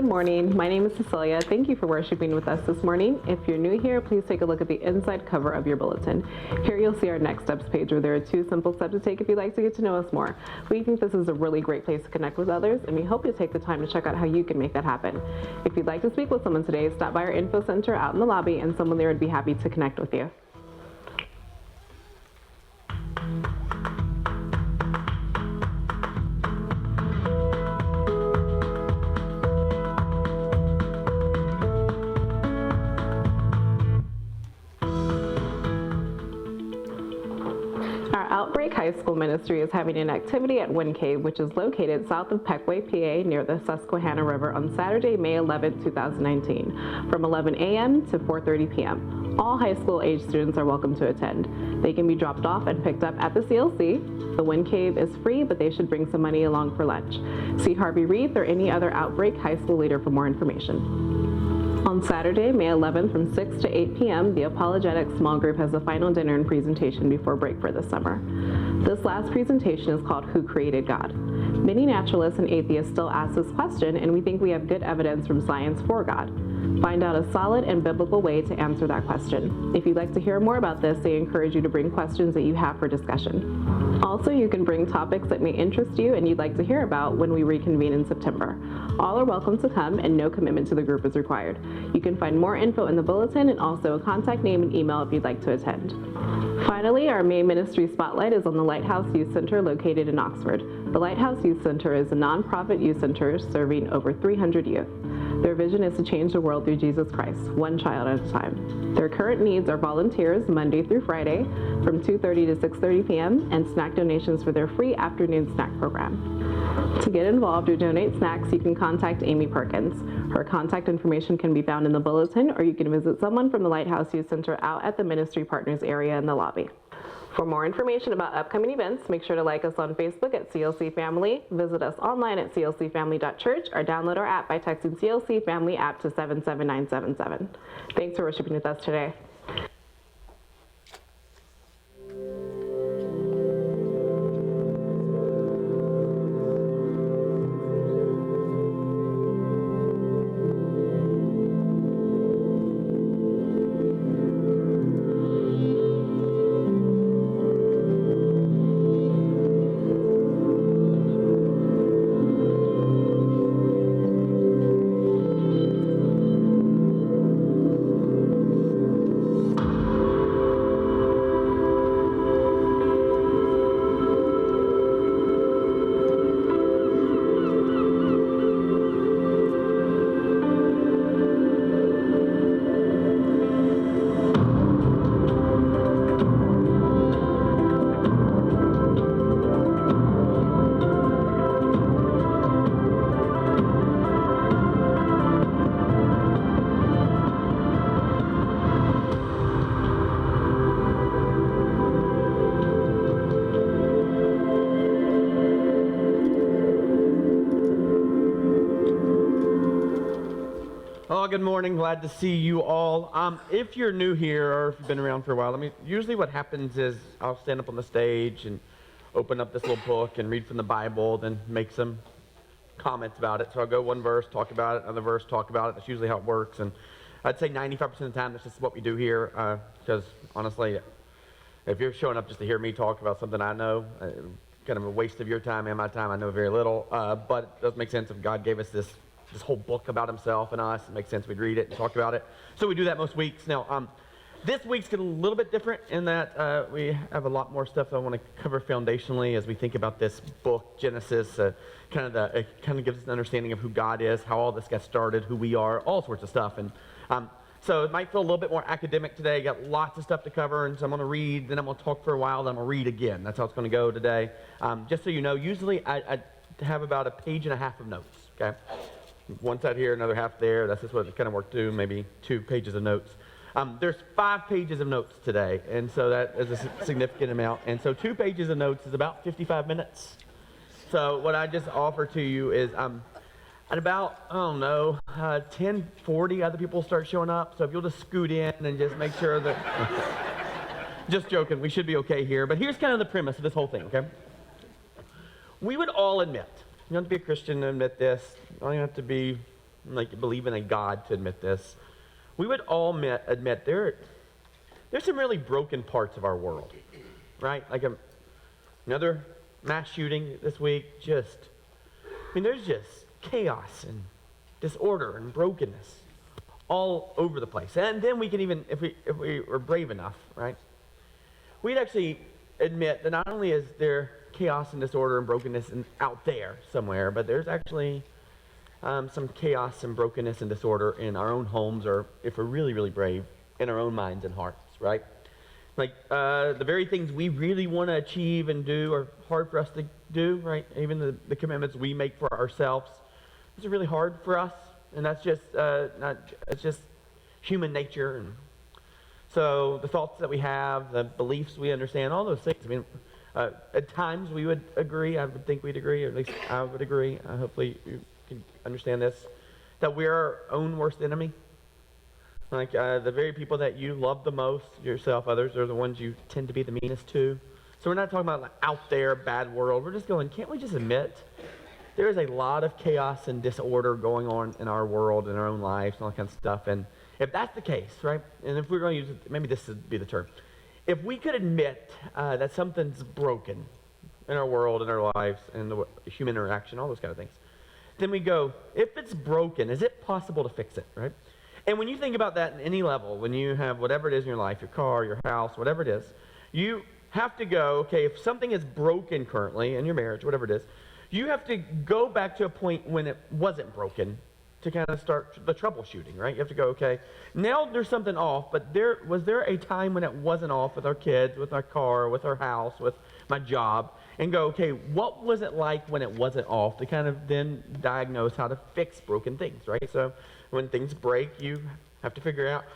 Good morning. My name is Cecilia. Thank you for worshiping with us this morning. If you're new here, please take a look at the inside cover of your bulletin. Here you'll see our next steps page where there are 2 simple steps to take if you'd like to get to know us more. We think this is a really great place to connect with others, and we hope you'll take the time to check out how you can make that happen. If you'd like to speak with someone today, stop by our info center out in the lobby, and someone there would be happy to connect with you. Outbreak High School Ministry is having an activity at Wind Cave, which is located south of Peckway, PA, near the Susquehanna River on Saturday, May 11, 2019, from 11 a.m. to 4:30 p.m. All high school age students are welcome to attend. They can be dropped off and picked up at the CLC. The Wind Cave is free, but they should bring some money along for lunch. See Harvey Reith or any other Outbreak High School leader for more information. On Saturday, May 11th from 6 to 8 p.m., the Apologetics Small Group has a final dinner and presentation before break for the summer. This last presentation is called Who Created God? Many naturalists and atheists still ask this question, and we think we have good evidence from science for God. Find out a solid and biblical way to answer that question. If you'd like to hear more about this, they encourage you to bring questions that you have for discussion. Also, you can bring topics that may interest you and you'd like to hear about when we reconvene in September. All are welcome to come, and no commitment to the group is required. You can find more info in the bulletin and also a contact name and email if you'd like to attend. Finally, our main ministry spotlight is on the Lighthouse Youth Center located in Oxford. The Lighthouse Youth Center is a nonprofit youth center serving over 300 youth. Their vision is to change the world through Jesus Christ, one child at a time. Their current needs are volunteers Monday through Friday from 2:30 to 6:30 p.m. and snack donations for their free afternoon snack program. To get involved or donate snacks, you can contact Amy Perkins. Her contact information can be found in the bulletin, or you can visit someone from the Lighthouse Youth Center out at the Ministry Partners area in the lobby. For more information about upcoming events, make sure to like us on Facebook at CLC Family, visit us online at clcfamily.church, or download our app by texting CLC Family app to 77977. Thanks for worshiping with us today. Good morning. Glad to see you all. If you're new here or if you've been around for a while, usually what happens is I'll stand up on the stage and open up this little book and read from the Bible, then make some comments about it. So I'll go one verse, talk about it, another verse, talk about it. That's usually how it works. And I'd say 95% of the time that's just what we do here, because honestly, if you're showing up just to hear me talk about something I know, kind of a waste of your time and my time. I know very little, but it does make sense if God gave us this whole book about himself and us. It makes sense we'd read it and talk about it. So we do that most weeks. Now, this week's a little bit different in that we have a lot more stuff that I want to cover foundationally as we think about this book, Genesis. It kind of gives us an understanding of who God is, how all this got started, who we are, all sorts of stuff. And so it might feel a little bit more academic today. Got lots of stuff to cover, and so I'm going to read, then I'm going to talk for a while, then I'm going to read again. That's how it's going to go today. Just so you know, usually I have about a page and a half of notes, okay? One side here, another half there. That's just what it kind of worked to, maybe 2 pages of notes. There's 5 pages of notes today, and so that is a significant amount. And so 2 pages of notes is about 55 minutes. So what I just offer to you is at about, 10:40, other people start showing up. So if you'll just scoot in and just make sure that... Just joking, we should be okay here. But here's kind of the premise of this whole thing, okay? We would all admit, you don't have to be a Christian to admit this, you don't even have to be like believe in a God to admit this, we would all admit there's some really broken parts of our world, right? Like another mass shooting this week, there's just chaos and disorder and brokenness all over the place. And then we can even, if we were brave enough, right, we'd actually admit that not only is there chaos and disorder and brokenness out there somewhere, but there's actually some chaos and brokenness and disorder in our own homes, or if we're really, really brave, in our own minds and hearts, right? Like the very things we really want to achieve and do are hard for us to do, right? Even the commitments we make for ourselves, those are really hard for us, and that's just it's just human nature. And so the thoughts that we have, the beliefs we understand, all those things. I mean, at times we would agree. I would think we'd agree, or at least I would agree. Hopefully you can understand this, that we're our own worst enemy. Like the very people that you love the most, yourself, others, are the ones you tend to be the meanest to. So we're not talking about like out there, bad world. We're just going, can't we just admit there is a lot of chaos and disorder going on in our world, in our own lives, and all that kind of stuff. And if that's the case, right, and if we're going to use it, maybe this would be the term. If we could admit that something's broken in our world, in our lives, in the human interaction, all those kind of things, then we go, if it's broken, is it possible to fix it, right? And when you think about that in any level, when you have whatever it is in your life, your car, your house, whatever it is, you have to go, okay, if something is broken currently in your marriage, whatever it is, you have to go back to a point when it wasn't broken to kind of start the troubleshooting, right? You have to go, okay, now there's something off, but was there a time when it wasn't off with our kids, with our car, with our house, with my job, and go, okay, what was it like when it wasn't off, to kind of then diagnose how to fix broken things, right? So when things break, you have to figure out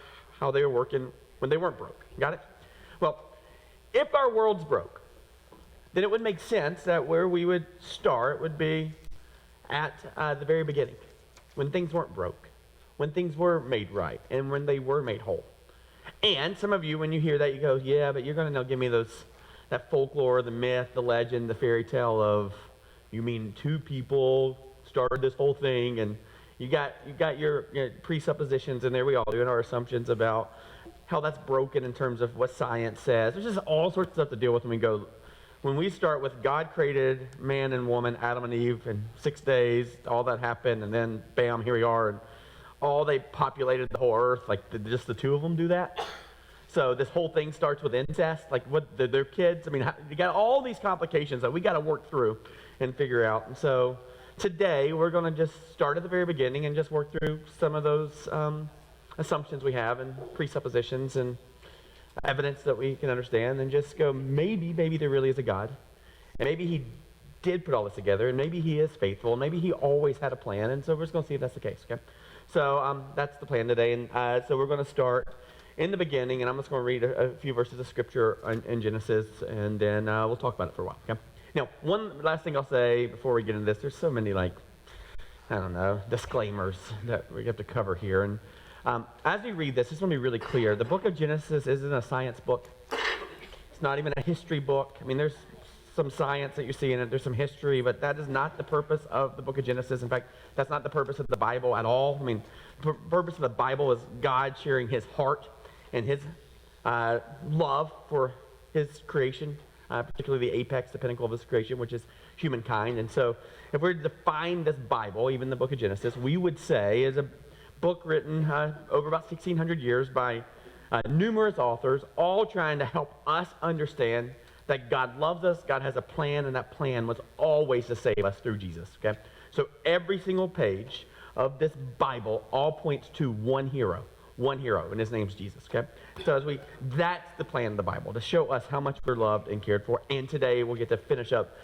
how they were working when they weren't broke. Got it? Well, if our world's broke, then it would make sense that where we would start would be at the very beginning, when things weren't broke, when things were made right, and when they were made whole. And some of you, when you hear that, you go, yeah, but you're going to now give me that folklore, the myth, the legend, the fairy tale of, you mean two people started this whole thing, and you got your presuppositions, and there we all do, and our assumptions about how that's broken in terms of what science says. There's just all sorts of stuff to deal with when we start with God created man and woman, Adam and Eve, in 6 days, all that happened, and then bam, here we are, and all they populated the whole earth, like just the two of them do that. So this whole thing starts with incest, like what their kids. I mean, you got all these complications that we got to work through and figure out. And so today we're going to just start at the very beginning and just work through some of those assumptions we have and presuppositions and evidence that we can understand, and just go, maybe there really is a God, and maybe he did put all this together, and maybe he is faithful, and maybe he always had a plan. And so we're just going to see if that's the case, okay? So that's the plan today. And so we're going to start in the beginning, and I'm just going to read a few verses of scripture in Genesis, and then we'll talk about it for a while, okay? Now, one last thing I'll say before we get into this, there's so many, disclaimers that we have to cover here. And as we read this, just want to be really clear. The book of Genesis isn't a science book. It's not even a history book. I mean, there's some science that you see in it. There's some history, but that is not the purpose of the book of Genesis. In fact, that's not the purpose of the Bible at all. I mean, the purpose of the Bible is God sharing his heart and his love for his creation, particularly the apex, the pinnacle of his creation, which is humankind. And so if we're to define this Bible, even the book of Genesis, we would say is a book written over about 1,600 years by numerous authors, all trying to help us understand that God loves us, God has a plan, and that plan was always to save us through Jesus, okay? So every single page of this Bible all points to one hero, and his name's Jesus, okay? So that's the plan of the Bible, to show us how much we're loved and cared for. And today we'll get to finish up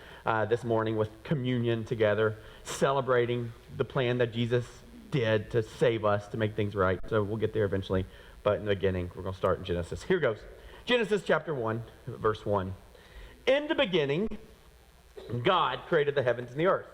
this morning with communion together, celebrating the plan that Jesus did to save us, to make things right. So we'll get there eventually, but in the beginning, we're going to start in Genesis. Here goes. Genesis chapter 1, verse 1. In the beginning, God created the heavens and the earth.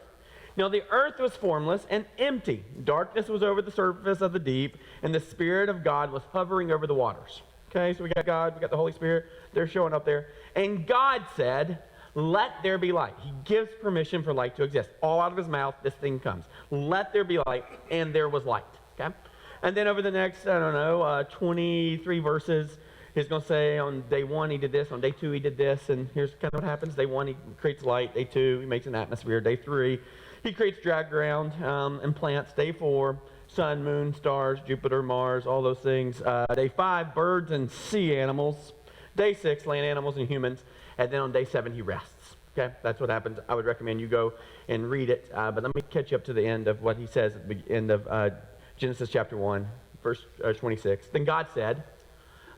Now the earth was formless and empty. Darkness was over the surface of the deep, and the Spirit of God was hovering over the waters. Okay, so we got God, we got the Holy Spirit. They're showing up there. And God said, let there be light. He gives permission for light to exist. All out of his mouth, this thing comes. Let there be light, and there was light. Okay? And then over the next, 23 verses, he's going to say on day 1 he did this, on day 2 he did this, and here's kind of what happens. Day 1 he creates light, day 2 he makes an atmosphere, day 3 he creates dry ground and plants, day 4 sun, moon, stars, Jupiter, Mars, all those things. Day 5 birds and sea animals, day 6 land animals and humans, and then on day 7 he rests. Okay, that's what happens. I would recommend you go and read it, but let me catch you up to the end of what he says at the end of Genesis chapter 1, verse 26. Then God said,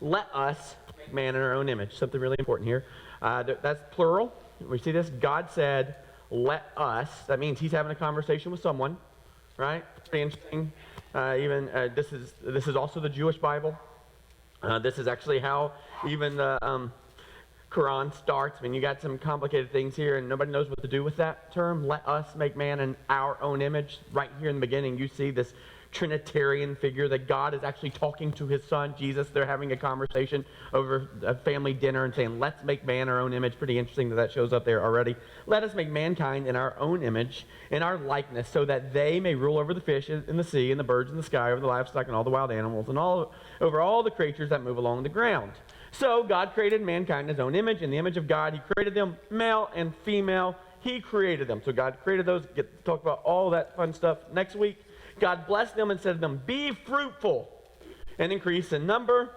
let us make man in our own image. Something really important here. That's plural. We see this. God said, let us. That means he's having a conversation with someone, right? Pretty interesting. This is also the Jewish Bible. This is actually how even the Quran starts. I mean, you got some complicated things here, and nobody knows what to do with that term. Let us make man in our own image. Right here in the beginning, you see this Trinitarian figure that God is actually talking to his son, Jesus. They're having a conversation over a family dinner and saying, let's make man our own image. Pretty interesting that shows up there already. Let us make mankind in our own image, in our likeness, so that they may rule over the fish in the sea and the birds in the sky, over the livestock and all the wild animals, and over all the creatures that move along the ground. So God created mankind in his own image. In the image of God, he created them, male and female. He created them. So God created those. Get to talk about all that fun stuff next week. God blessed them and said to them, be fruitful and increase in number.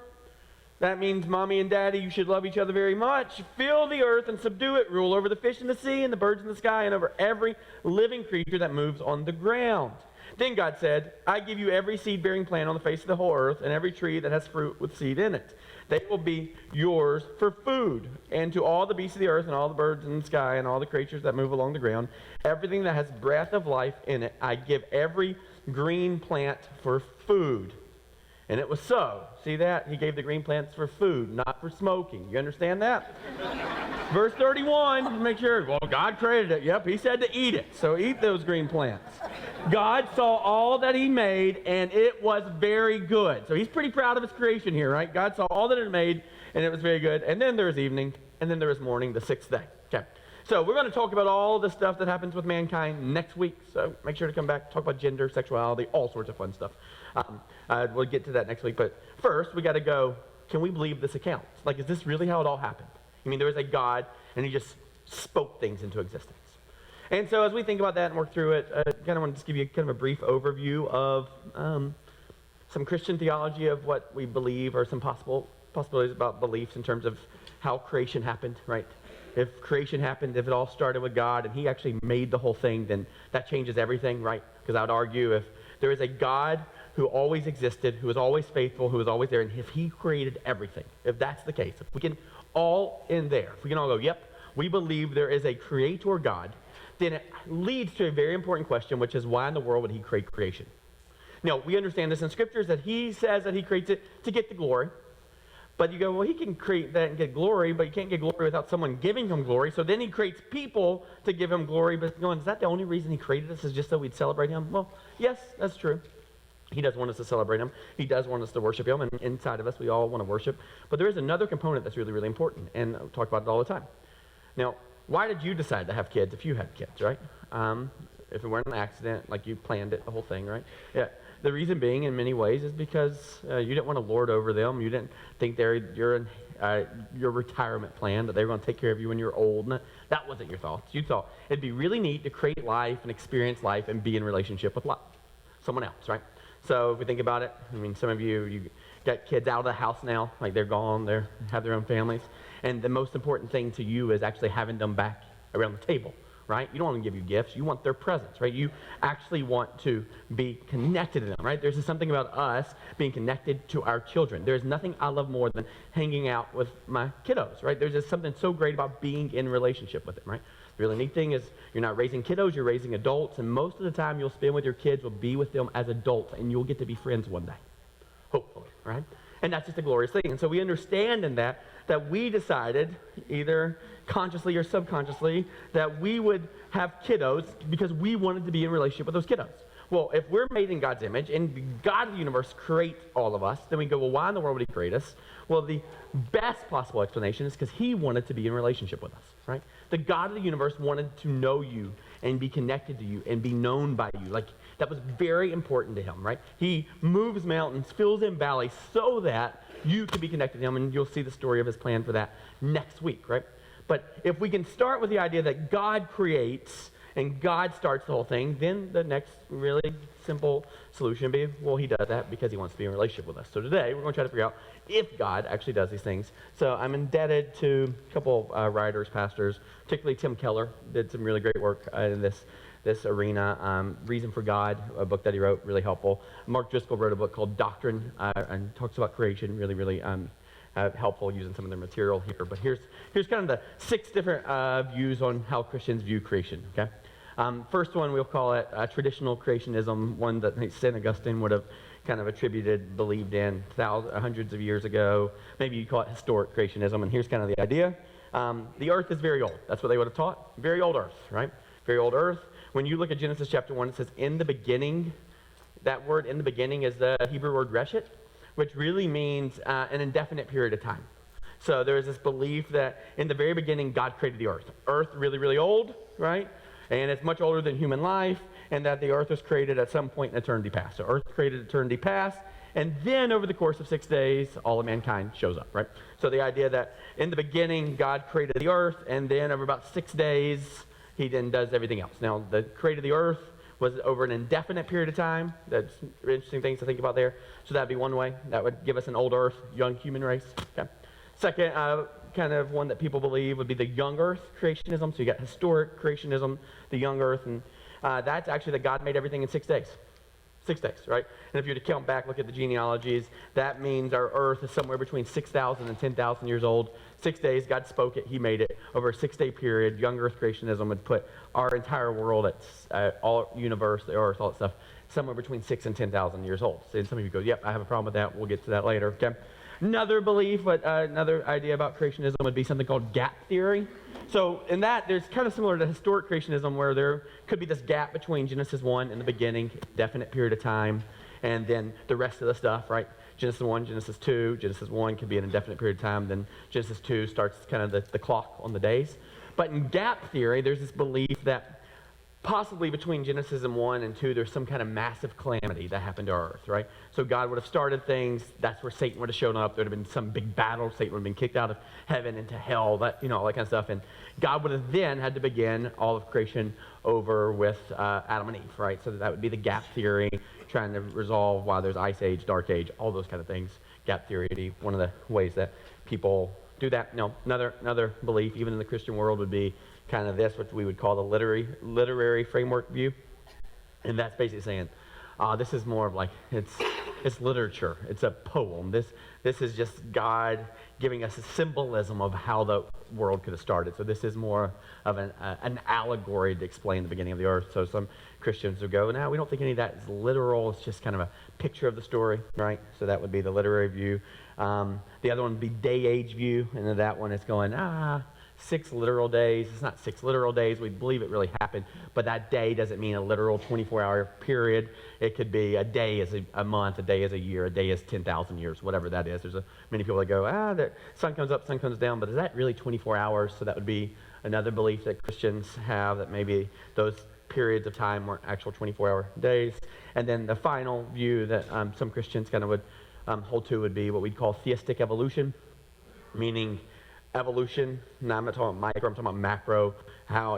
That means mommy and daddy, you should love each other very much. Fill the earth and subdue it. Rule over the fish in the sea and the birds in the sky and over every living creature that moves on the ground. Then God said, I give you every seed-bearing plant on the face of the whole earth and every tree that has fruit with seed in it. They will be yours for food. And to all the beasts of the earth and all the birds in the sky and all the creatures that move along the ground, everything that has breath of life in it, I give every green plant for food. And it was so. See that? He gave the green plants for food, not for smoking. You understand that? Verse 31, make sure, well, God created it. Yep, he said to eat it. So eat those green plants. God saw all that he made, and it was very good. So he's pretty proud of his creation here, right? God saw all that it made, and it was very good. And then there was evening, and then there was morning, the sixth day. Okay. So we're going to talk about all the stuff that happens with mankind next week. So make sure to come back, talk about gender, sexuality, all sorts of fun stuff. We'll get to that next week. But first, we got to go, can we believe this account? Like, is this really how it all happened? I mean, there was a God, and he just spoke things into existence. And so as we think about that and work through it, I kind of want to just give you kind of a brief overview of some Christian theology of what we believe, or some possibilities about beliefs in terms of how creation happened, right? If creation happened, if it all started with God and he actually made the whole thing, then that changes everything, right? Because I would argue if there is a God who always existed, who was always faithful, who was always there, and if he created everything, if that's the case, if we can all in there, if we can all go, yep, we believe there is a creator God, then it leads to a very important question, which is why in the world would he create creation? Now, we understand this in scriptures that he says that he creates it to get the glory. But you go, well, he can create that and get glory, but you can't get glory without someone giving him glory. So then he creates people to give him glory. But going, is that the only reason he created us, is just so we'd celebrate him? Well, yes, that's true. He does want us to celebrate him. He does want us to worship him. And inside of us, we all want to worship. But there is another component that's really, really important. And we talk about it all the time. Now, why did you decide to have kids if you had kids, right? If it weren't an accident, like you planned it, the whole thing, right? Yeah. The reason being, in many ways, is because you didn't want to lord over them. You didn't think your retirement plan, that they were going to take care of you when you're old. And that wasn't your thoughts. You thought it'd be really neat to create life and experience life and be in relationship with someone else, right? So if we think about it, I mean, some of you got kids out of the house now, like they're gone, they have their own families. And the most important thing to you is actually having them back around the table. Right? You don't want to give you gifts. You want their presence, right? You actually want to be connected to them, right? There's just something about us being connected to our children. There's nothing I love more than hanging out with my kiddos, right? There's just something so great about being in relationship with them, right? The really neat thing is you're not raising kiddos, you're raising adults, and most of the time you'll spend with your kids will be with them as adults, and you'll get to be friends one day, hopefully, right? And that's just a glorious thing. And so we understand in that we decided, either consciously or subconsciously, that we would have kiddos because we wanted to be in relationship with those kiddos. Well, if we're made in God's image and the God of the universe creates all of us, then we go, well, why in the world would he create us? Well, the best possible explanation is because he wanted to be in relationship with us, right? The God of the universe wanted to know you and be connected to you and be known by you. Like, that was very important to him, right? He moves mountains, fills in valleys so that you can be connected to him, and you'll see the story of his plan for that next week, right? But if we can start with the idea that God creates and God starts the whole thing, then the next really simple solution would be, well, he does that because he wants to be in a relationship with us. So today, we're going to try to figure out if God actually does these things. So I'm indebted to a couple writers, pastors, particularly Tim Keller, did some really great work in this arena. Reason for God, a book that he wrote, really helpful. Mark Driscoll wrote a book called Doctrine and talks about creation, really helpful using some of their material here. But here's kind of the 6 different views on how Christians view creation, okay? First one, we'll call it traditional creationism, one that St. Augustine would have kind of believed in hundreds of years ago. Maybe you call it historic creationism, and here's kind of the idea. The earth is very old. That's what they would have taught. Very old earth, right? Very old earth. When you look at Genesis chapter 1, it says, in the beginning. That word, in the beginning, is the Hebrew word reshit, which really means an indefinite period of time. So there is this belief that in the very beginning, God created the earth. Earth, really old, right? And it's much older than human life, and that the earth was created at some point in eternity past. So earth created eternity past, and then over the course of 6 days, all of mankind shows up, right? So the idea that in the beginning, God created the earth, and then over about 6 days, he then does everything else. Now, the created the earth was over an indefinite period of time. That's interesting things to think about there. So that'd be one way. That would give us an old earth, young human race. Okay. Second, kind of one that people believe would be the young earth creationism. So you got historic creationism, the young earth, and that's actually that God made everything in 6 days. 6 days, right? And if you were to count back, look at the genealogies, that means our earth is somewhere between 6,000 and 10,000 years old. 6 days, God spoke it, he made it. Over a 6-day period, young earth creationism would put our entire world, all universe, the earth, all that stuff, somewhere between 6 and 10,000 years old. So some of you go, yep, I have a problem with that. We'll get to that later, okay? Another belief, another idea about creationism would be something called gap theory. So in that, there's kind of similar to historic creationism where there could be this gap between Genesis 1 in the beginning, definite period of time, and then the rest of the stuff, right? Genesis 1, Genesis 2, Genesis 1 could be an indefinite period of time, then Genesis 2 starts kind of the clock on the days. But in gap theory, there's this belief that possibly between Genesis 1 and 2, there's some kind of massive calamity that happened to our earth, right? So God would have started things. That's where Satan would have shown up. There would have been some big battle. Satan would have been kicked out of heaven into hell, all that kind of stuff. And God would have then had to begin all of creation over with Adam and Eve, right? So that would be the gap theory, trying to resolve why there's ice age, dark age, all those kind of things. Gap theory would be one of the ways that people do that. No, another belief, even in the Christian world, would be kind of this, what we would call the literary framework view. And that's basically saying, this is more of like, it's literature. It's a poem. This is just God giving us a symbolism of how the world could have started. So this is more of an allegory to explain the beginning of the earth. So some Christians would go, no, we don't think any of that is literal. It's just kind of a picture of the story, right? So that would be the literary view. The other one would be day age view. And then that one is going, 6 literal days. It's not 6 literal days. We believe it really happened, but that day doesn't mean a literal 24-hour period. It could be a day is a month, a day is a year, a day is 10,000 years, whatever that is. There's many people that go, the sun comes up, sun comes down, but is that really 24 hours? So that would be another belief that Christians have, that maybe those periods of time weren't actual 24-hour days. And then the final view that some Christians kind of would hold to would be what we'd call theistic evolution, meaning evolution. Now I'm not talking about micro, I'm talking about macro, how,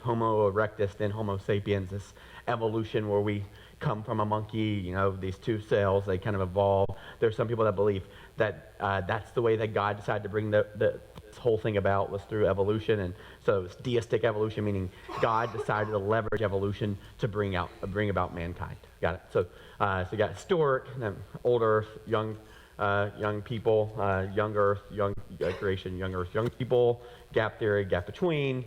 Homo erectus, then Homo sapiens, this evolution where we come from a monkey, these 2 cells, they kind of evolve. There's some people that believe that that's the way that God decided to bring this whole thing about, was through evolution. And so it's deistic evolution, meaning God decided to leverage evolution to bring about mankind. Got it? So you got historic, old earth, young people, young earth, young creation, young earth, young people, gap theory, gap between.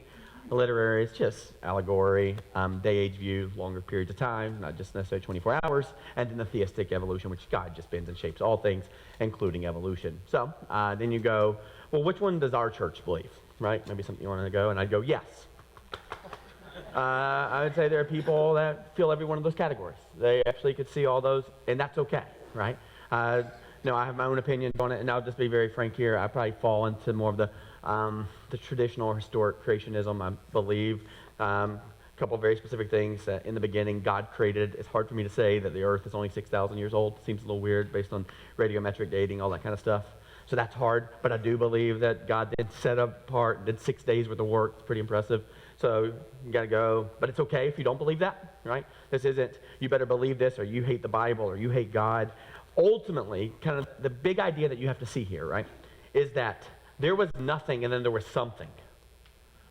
Literary is just allegory, day-age view, longer periods of time, not just necessarily 24 hours, and then the theistic evolution, which God just bends and shapes all things, including evolution. So then you go, well, which one does our church believe, right? Maybe something you want to go, and I'd go, yes. I would say there are people that feel every one of those categories. They actually could see all those, and that's okay, right? No, I have my own opinions on it, and I'll just be very frank here. I probably fall into more of the traditional or historic creationism, I believe. A couple of very specific things. In the beginning, God created. It's hard for me to say that the earth is only 6,000 years old. Seems a little weird based on radiometric dating, all that kind of stuff. So that's hard, but I do believe that God did set apart, did 6 days worth of work. It's pretty impressive. So you got to go, but it's okay if you don't believe that, right? This isn't, you better believe this, or you hate the Bible, or you hate God. Ultimately, kind of the big idea that you have to see here, right, is that there was nothing and then there was something,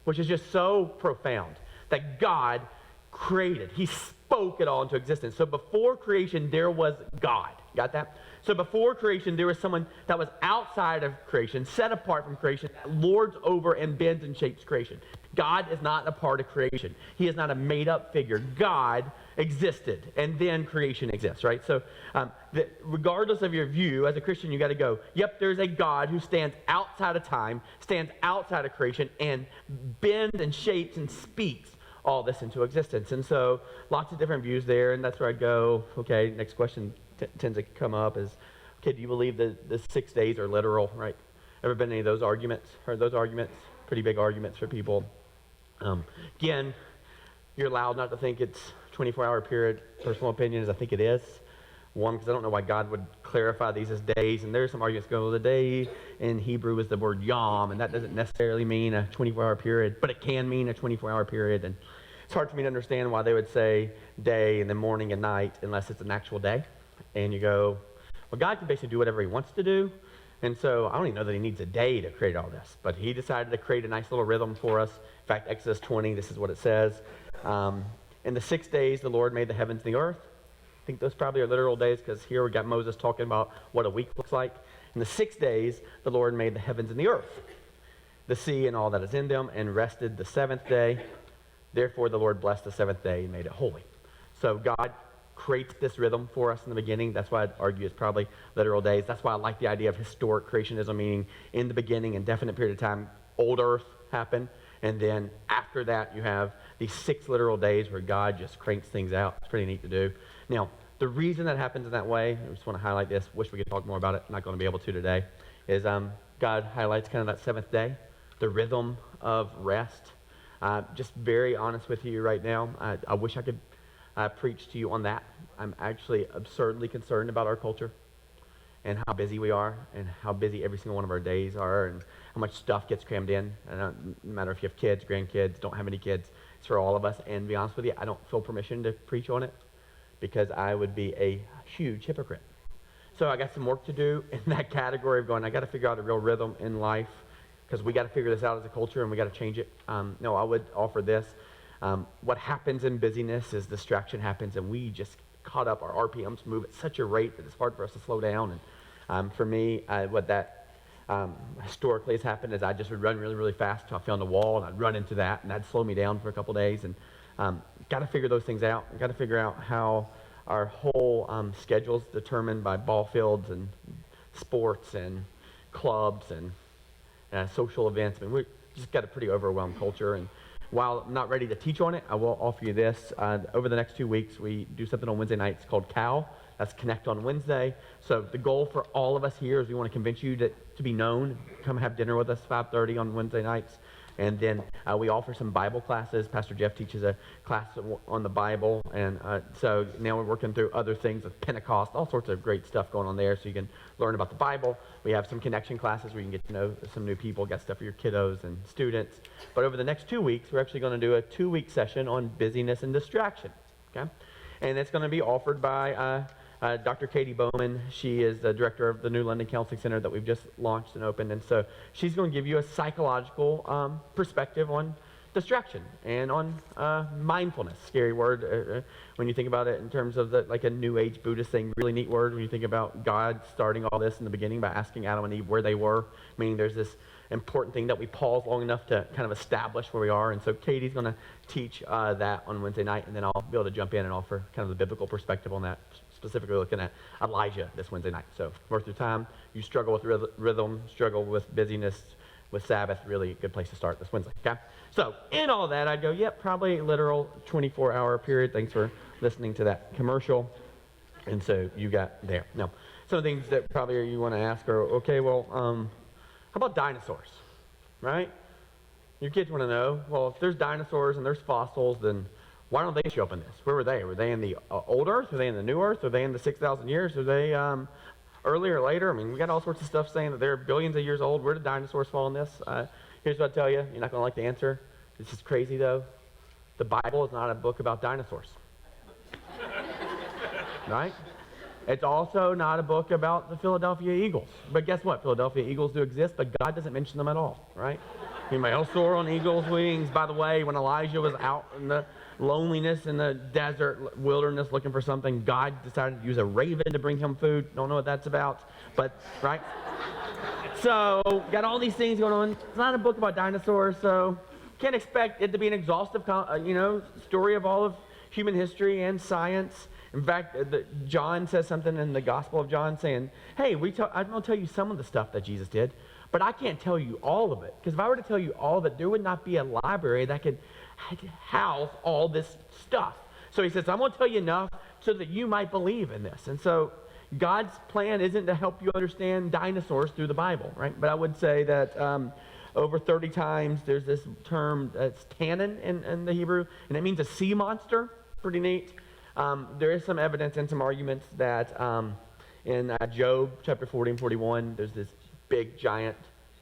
which is just so profound, that God created. He spoke it all into existence. So before creation, there was God. Got that? So before creation, there was someone that was outside of creation, set apart from creation, that lords over and bends and shapes creation. God is not a part of creation. He is not a made-up figure. God existed, and then creation exists, right? So regardless of your view, as a Christian, you got to go, yep, there's a God who stands outside of time, stands outside of creation, and bends and shapes and speaks all this into existence. And so lots of different views there, and that's where I go, okay, next question tends to come up is, okay, do you believe that the 6 days are literal, right? Ever been any of those arguments? Heard those arguments? Pretty big arguments for people. Again, you're allowed not to think it's 24-hour period. Personal opinion is I think it is. One, because I don't know why God would clarify these as days, and there's some arguments go, well, the day in Hebrew is the word yom, and that doesn't necessarily mean a 24-hour period, but it can mean a 24-hour period, and it's hard for me to understand why they would say day and then morning and night unless it's an actual day. And you go, well, God can basically do whatever he wants to do, and so I don't even know that he needs a day to create all this, but he decided to create a nice little rhythm for us. In fact, Exodus 20, this is what it says. In the 6 days, the Lord made the heavens and the earth. I think those probably are literal days because here we got Moses talking about what a week looks like. In the 6 days, the Lord made the heavens and the earth, the sea and all that is in them, and rested the seventh day. Therefore, the Lord blessed the seventh day and made it holy. So God creates this rhythm for us in the beginning. That's why I'd argue it's probably literal days. That's why I like the idea of historic creationism, meaning in the beginning, indefinite period of time, old earth happened. And then after that, you have these 6 literal days where God just cranks things out. It's pretty neat to do. Now, the reason that happens in that way, I just want to highlight this, wish we could talk more about it, not going to be able to today, is God highlights kind of that seventh day, the rhythm of rest. Just very honest with you right now, I wish I could preach to you on that. I'm actually absurdly concerned about our culture and how busy we are and how busy every single one of our days are and how much stuff gets crammed in. And no matter if you have kids, grandkids, don't have any kids, it's for all of us. And to be honest with you, I don't feel permission to preach on it because I would be a huge hypocrite. So I got some work to do in that category of going, I got to figure out a real rhythm in life because we got to figure this out as a culture and we got to change it. No, I would offer this. What happens in busyness is distraction happens and we just caught up. Our RPMs move at such a rate that it's hard for us to slow down. And for me, what that historically has happened is I just would run really, really fast until I found a wall and I'd run into that and that'd slow me down for a couple days. And got to figure those things out. Got to figure out how our whole schedule's determined by ball fields and sports and clubs and social events. I mean, we just got a pretty overwhelmed culture. And while I'm not ready to teach on it, I will offer you this. Over the next 2 weeks, we do something on Wednesday nights called COW. That's Connect on Wednesday. So the goal for all of us here is we want to convince you to be known. Come have dinner with us 5:30 on Wednesday nights. And then we offer some Bible classes. Pastor Jeff teaches a class on the Bible. And so now we're working through other things with Pentecost, all sorts of great stuff going on there so you can learn about the Bible. We have some connection classes where you can get to know some new people, got stuff for your kiddos and students. But over the next 2 weeks, we're actually going to do a 2-week session on busyness and distraction. Okay? And it's going to be offered by Dr. Katie Bowman. She is the director of the New London Counseling Center that we've just launched and opened. And so she's going to give you a psychological perspective on distraction and on mindfulness. Scary word when you think about it in terms of like a New Age Buddhist thing. Really neat word when you think about God starting all this in the beginning by asking Adam and Eve where they were. Meaning there's this important thing that we pause long enough to kind of establish where we are. And so Katie's going to teach that on Wednesday night, and then I'll be able to jump in and offer kind of the biblical perspective on that, specifically looking at Elijah this Wednesday night. So worth your time. You struggle with rhythm, struggle with busyness, with Sabbath, really a good place to start this Wednesday, okay? So in all that, I'd go, yep, probably a literal 24-hour period. Thanks for listening to that commercial. And so you got there. Now, some of the things that probably you want to ask are, okay, well, how about dinosaurs, right? Your kids want to know, well, if there's dinosaurs and there's fossils, then why don't they show up in this? Where were they? Were they in the old Earth? Were they in the new Earth? Were they in the 6,000 years? Were they earlier or later? I mean, we got all sorts of stuff saying that they're billions of years old. Where did dinosaurs fall in this? Here's what I tell you. You're not going to like the answer. This is crazy, though. The Bible is not a book about dinosaurs. Right? It's also not a book about the Philadelphia Eagles. But guess what? Philadelphia Eagles do exist, but God doesn't mention them at all, right? He may also soar on eagle's wings. By the way, when Elijah was out in the loneliness in the desert wilderness looking for something, God decided to use a raven to bring him food. Don't know what that's about, but, right? So, got all these things going on. It's not a book about dinosaurs, so can't expect it to be an exhaustive, story of all of human history and science. In fact, John says something in the Gospel of John saying, hey, I'm going to tell you some of the stuff that Jesus did, but I can't tell you all of it. Because if I were to tell you all of it, there would not be a library that could house all this stuff. So he says, I'm going to tell you enough so that you might believe in this. And so God's plan isn't to help you understand dinosaurs through the Bible, right? But I would say that over 30 times there's this term that's tannin in the Hebrew, and it means a sea monster. Pretty neat. There is some evidence and some arguments that in Job chapter 40 and 41, there's this big, giant,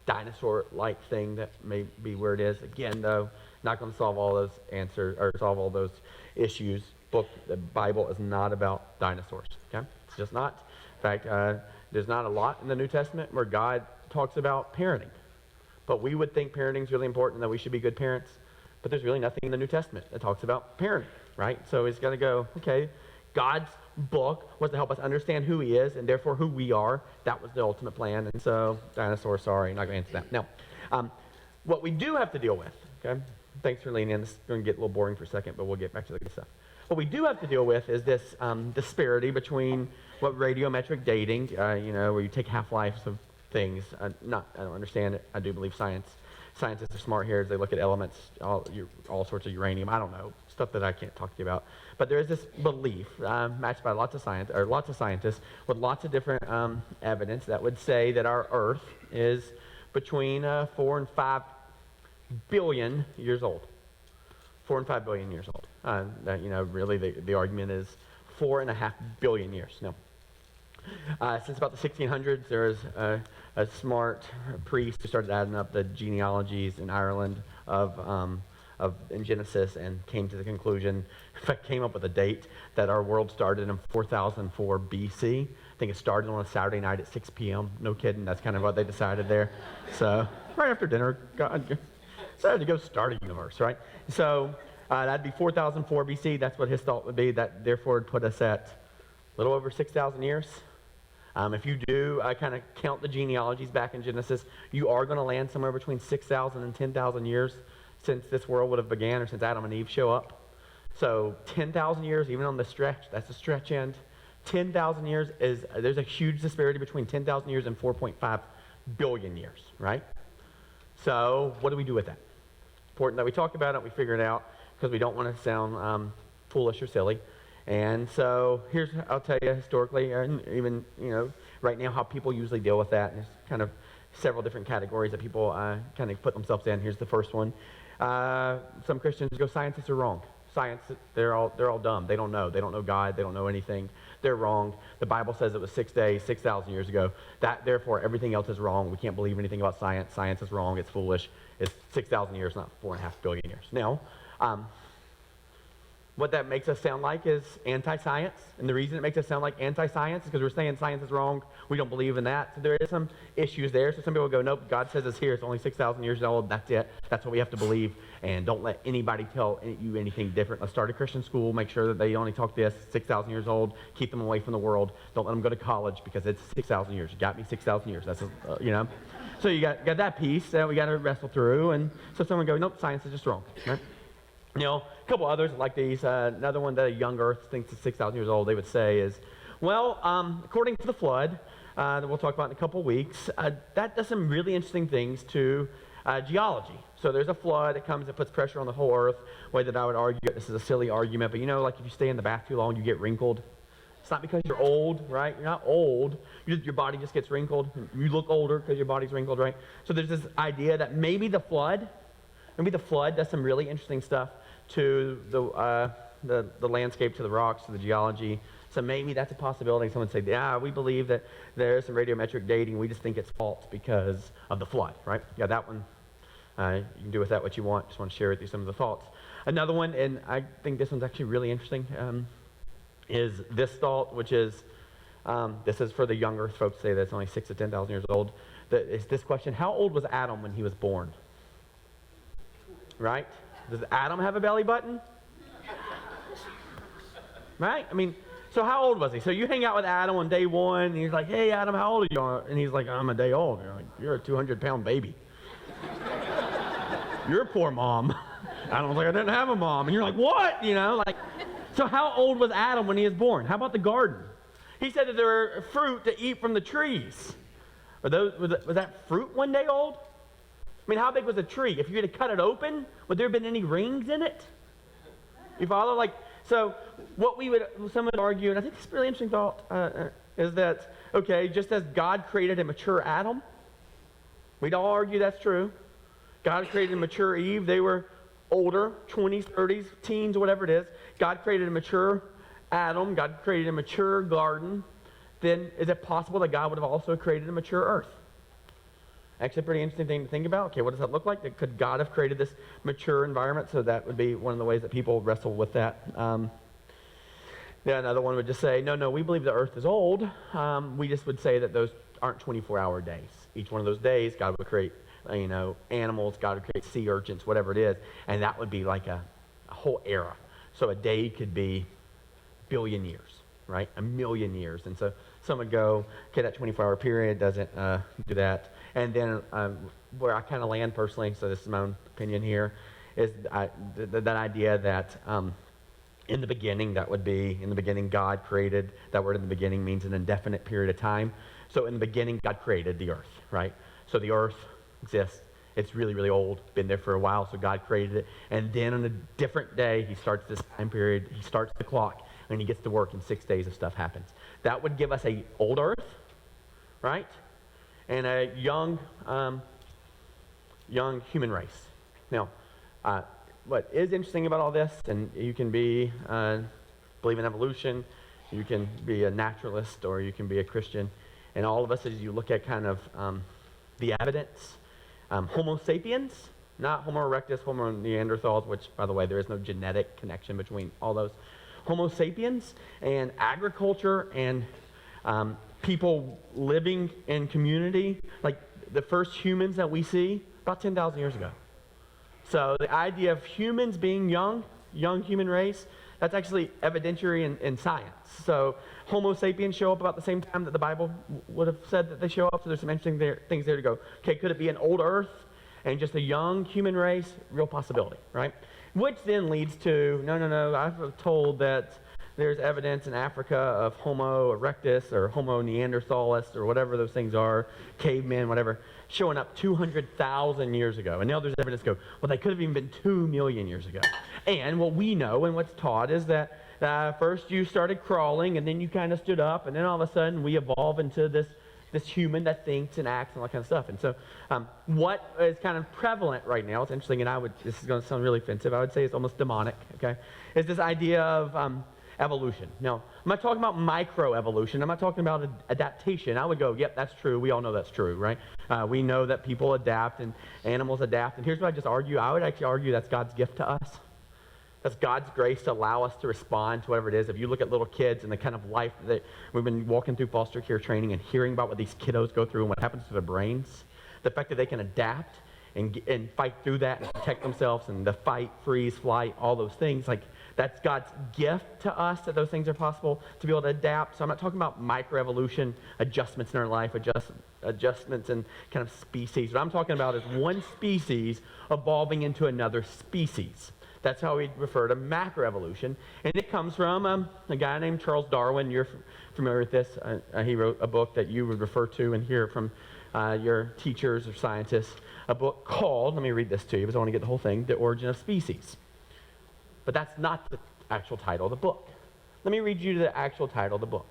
dinosaur-like thing that may be where it is. Again, though, not going to solve all those answers or solve all those issues. The Bible is not about dinosaurs. Okay, it's just not. In fact, there's not a lot in the New Testament where God talks about parenting. But we would think parenting is really important, that we should be good parents. But there's really nothing in the New Testament that talks about parenting, right? So he's going to go, okay, God's book was to help us understand who he is and therefore who we are. That was the ultimate plan. And so, dinosaurs, sorry, not going to answer that. Now, what we do have to deal with, okay, thanks for leaning in. This is going to get a little boring for a second, but we'll get back to the good stuff. What we do have to deal with is this disparity between what radiometric dating, where you take half-lives of things. I don't understand it. I do believe scientists are smart here as they look at elements, all sorts of uranium. I don't know, stuff that I can't talk to you about. But there is this belief matched by lots of scientists with lots of different evidence that would say that our Earth is between 4 and 5 billion years old. 4 and 5 billion years old. Really the argument is 4.5 billion years. No. Since about the 1600s, there was a smart priest who started adding up the genealogies in Ireland in Genesis and came to the conclusion, in fact, came up with a date that our world started in 4004 BC. I think it started on a Saturday night at 6 p.m. No kidding, that's kind of what they decided there. So right after dinner, God decided to go start a universe, right? So that'd be 4004 BC. That's what his thought would be. That therefore would put us at a little over 6,000 years. If you do kind of count the genealogies back in Genesis, you are going to land somewhere between 6,000 and 10,000 years since this world would have began, or since Adam and Eve show up. So 10,000 years, even on the stretch, that's the stretch end. 10,000 years there's a huge disparity between 10,000 years and 4.5 billion years, right? So what do we do with that? Important that we talk about it, we figure it out, because we don't want to sound foolish or silly. And so I'll tell you historically, and even, right now how people usually deal with that. And there's kind of several different categories that people kind of put themselves in. Here's the first one. Some Christians go, scientists are wrong. Science, they're all dumb. They don't know. They don't know God. They don't know anything. They're wrong. The Bible says it was 6 days, 6,000 years ago. Therefore, everything else is wrong. We can't believe anything about science. Science is wrong. It's foolish. It's 6,000 years, not 4.5 billion years. Now, What that makes us sound like is anti-science. And the reason it makes us sound like anti-science is because we're saying science is wrong. We don't believe in that. So there is some issues there. So some people go, nope, God says it's here. It's only 6,000 years old. That's it. That's what we have to believe. And don't let anybody tell you anything different. Let's start a Christian school. Make sure that they only talk this, 6,000 years old. Keep them away from the world. Don't let them go to college because it's 6,000 years. You got me 6,000 years. That's, So you got that piece that we got to wrestle through. And so someone go, nope, science is just wrong. Right? A couple others like these. Another one that a young Earth thinks is 6,000 years old, they would say is, well, according to the flood, that we'll talk about in a couple weeks, that does some really interesting things to geology. So there's a flood that comes and puts pressure on the whole Earth. Way that I would argue, this is a silly argument, but like if you stay in the bath too long, you get wrinkled. It's not because you're old, right? You're not old. Your body just gets wrinkled. You look older because your body's wrinkled, right? So there's this idea that maybe the flood does some really interesting stuff to the landscape, to the rocks, to the geology. So maybe that's a possibility. Someone say, yeah, we believe that there's some radiometric dating. We just think it's false because of the flood, right? Yeah, that one, you can do with that what you want. Just want to share with you some of the thoughts. Another one, and I think this one's actually really interesting, is this thought, which is, this is for the young Earth folks, say that's only 6,000 to 10,000 years old. It's this question: how old was Adam when he was born? Right? Does Adam have a belly button? Right? So how old was he? So you hang out with Adam on day one, and he's like, hey, Adam, how old are you? And he's like, I'm a day old. And you're like, you're a 200-pound baby. You're a poor mom. Adam's like, I didn't have a mom. And you're like, what? So how old was Adam when he was born? How about the garden? He said that there were fruit to eat from the trees. Was that fruit one day old? How big was a tree? If you were to cut it open, would there have been any rings in it? You follow? So what some would argue, and I think this is a really interesting thought, is that, okay, just as God created a mature Adam, we'd all argue that's true. God created a mature Eve. They were older, 20s, 30s, teens, whatever it is. God created a mature Adam. God created a mature garden. Then is it possible that God would have also created a mature earth? Actually, a pretty interesting thing to think about. Okay, what does that look like? Could God have created this mature environment? So that would be one of the ways that people wrestle with that. Another one would just say, no, we believe the earth is old. We just would say that those aren't 24-hour days. Each one of those days, God would create, animals. God would create sea urchins, whatever it is. And that would be like a whole era. So a day could be a billion years, right? 1,000,000 years. And so some would go, okay, that 24-hour period doesn't do that. And then where I kind of land personally, so this is my own opinion here, is that idea that in the beginning, that would be, in the beginning God created. That word in the beginning means an indefinite period of time. So in the beginning, God created the earth, right? So the earth exists. It's really, really old, been there for a while, so God created it. And then on a different day, he starts this time period, he starts the clock, and he gets to work, and 6 days of stuff happens. That would give us a old earth, right? And a young human race. Now, what is interesting about all this, and you can believe in evolution, you can be a naturalist, or you can be a Christian, and all of us, as you look at kind of the evidence, Homo sapiens, not Homo erectus, Homo neanderthals, which, by the way, there is no genetic connection between all those. Homo sapiens and agriculture and people living in community, like the first humans that we see, about 10,000 years ago. So the idea of humans being young human race, that's actually evidentiary in science. So Homo sapiens show up about the same time that the Bible would have said that they show up. So there's some interesting things there to go. Okay, could it be an old earth and just a young human race? Real possibility, right? Which then leads to, no, I've told that there's evidence in Africa of Homo erectus or Homo neanderthalis or whatever those things are, cavemen, whatever, showing up 200,000 years ago. And now there's evidence go, well, they could have even been 2 million years ago. And what we know and what's taught is that first you started crawling, and then you kind of stood up, and then all of a sudden we evolve into this human that thinks and acts and all that kind of stuff. And so what is kind of prevalent right now, it's interesting, and this is going to sound really offensive, I would say it's almost demonic, okay, is this idea of evolution. Now, I'm not talking about microevolution. I'm not talking about adaptation. I would go, yep, that's true. We all know that's true, right? We know that people adapt and animals adapt. And here's what I just argue. I would actually argue that's God's gift to us. That's God's grace to allow us to respond to whatever it is. If you look at little kids and the kind of life that we've been walking through foster care training and hearing about what these kiddos go through and what happens to their brains, the fact that they can adapt and fight through that and protect themselves and the fight, freeze, flight, all those things, like that's God's gift to us that those things are possible to be able to adapt. So I'm not talking about microevolution, adjustments in our life, adjustments in kind of species. What I'm talking about is one species evolving into another species. That's how we refer to macroevolution. And it comes from a guy named Charles Darwin. You're familiar with this. He wrote a book that you would refer to and hear from your teachers or scientists, a book called, let me read this to you because I want to get the whole thing, The Origin of Species. But that's not the actual title of the book. Let me read you the actual title of the book.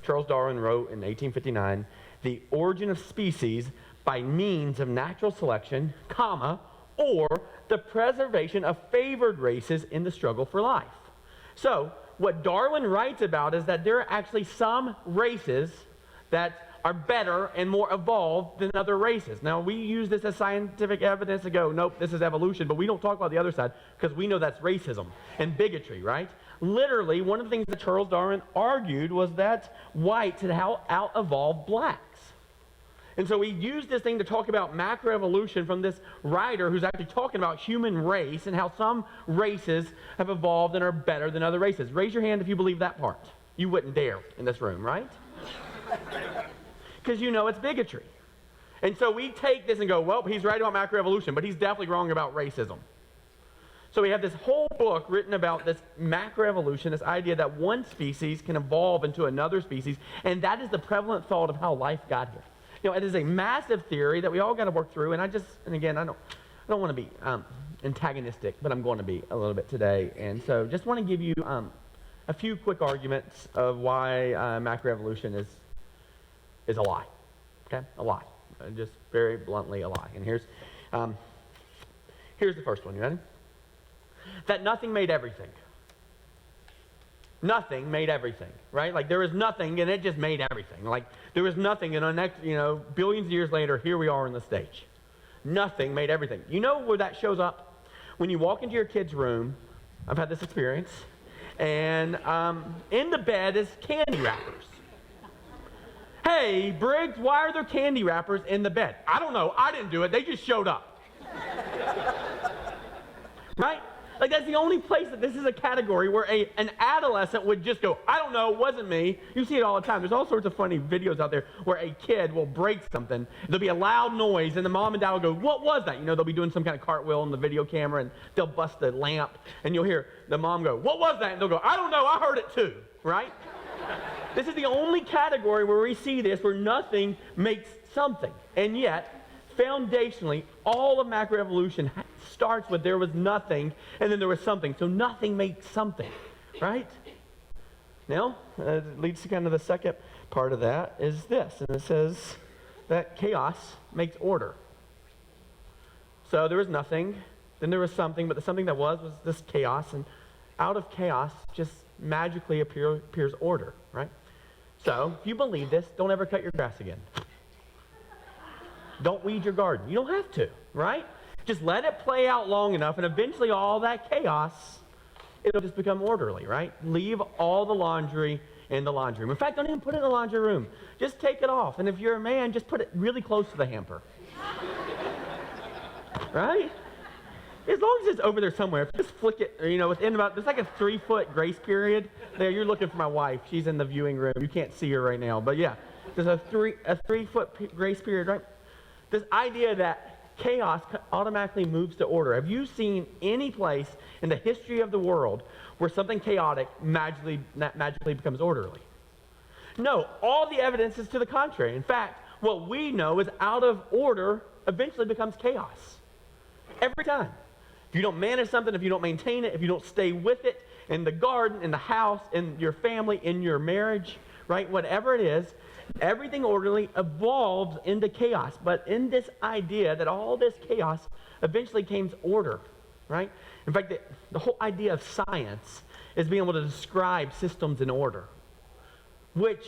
Charles Darwin wrote in 1859, The Origin of Species by means of natural selection, comma, or the preservation of favored races in the struggle for life. So, what Darwin writes about is that there are actually some races that are better and more evolved than other races. Now, we use this as scientific evidence to go, nope, this is evolution, but we don't talk about the other side because we know that's racism and bigotry, right? Literally, one of the things that Charles Darwin argued was that whites had out-evolved blacks. And so we use this thing to talk about macroevolution from this writer who's actually talking about human race and how some races have evolved and are better than other races. Raise your hand if you believe that part. You wouldn't dare in this room, right? Because you know it's bigotry. And so we take this and go, well, he's right about macroevolution, but he's definitely wrong about racism. So we have this whole book written about this macroevolution, this idea that one species can evolve into another species, and that is the prevalent thought of how life got here. You know, it is a massive theory that we all got to work through, and again, I don't want to be antagonistic, but I'm going to be a little bit today. And so just want to give you a few quick arguments of why macroevolution is a lie. Okay? A lie. Just very bluntly a lie. And here's the first one. You ready? That nothing made everything. Nothing made everything, right? Like there was nothing and it just made everything. Like there was nothing and the next, billions of years later, here we are on the stage. Nothing made everything. You know where that shows up? When you walk into your kid's room, I've had this experience, and in the bed is candy wrappers. Hey, Briggs, why are there candy wrappers in the bed? I don't know. I didn't do it. They just showed up. Right? Like that's the only place that this is a category where an adolescent would just go, I don't know, it wasn't me. You see it all the time. There's all sorts of funny videos out there where a kid will break something. There'll be a loud noise and the mom and dad will go, what was that? They'll be doing some kind of cartwheel on the video camera and they'll bust the lamp and you'll hear the mom go, what was that? And they'll go, I don't know, I heard it too, right? This is the only category where we see this, where nothing makes something. And yet, foundationally, all of macroevolution starts with there was nothing, and then there was something. So nothing makes something, right? Now, it leads to kind of the second part of that is this, and it says that chaos makes order. So there was nothing, then there was something, but the something that was this chaos, and out of chaos just magically appears order, right? So, if you believe this, don't ever cut your grass again. Don't weed your garden. You don't have to, right? Just let it play out long enough, and eventually all that chaos, it'll just become orderly, right? Leave all the laundry in the laundry room. In fact, don't even put it in the laundry room. Just take it off, and if you're a man, just put it really close to the hamper. Right? As long as it's over there somewhere, just flick it, within about, there's like a 3-foot grace period. There, you're looking for my wife. She's in the viewing room. You can't see her right now. But yeah, there's a 3-foot grace period, right? This idea that chaos automatically moves to order. Have you seen any place in the history of the world where something chaotic magically becomes orderly? No, all the evidence is to the contrary. In fact, what we know is out of order eventually becomes chaos. Every time. If you don't manage something, if you don't maintain it, if you don't stay with it in the garden, in the house, in your family, in your marriage, right? Whatever it is, everything orderly evolves into chaos. But in this idea that all this chaos eventually came to order, right? In fact, the whole idea of science is being able to describe systems in order, which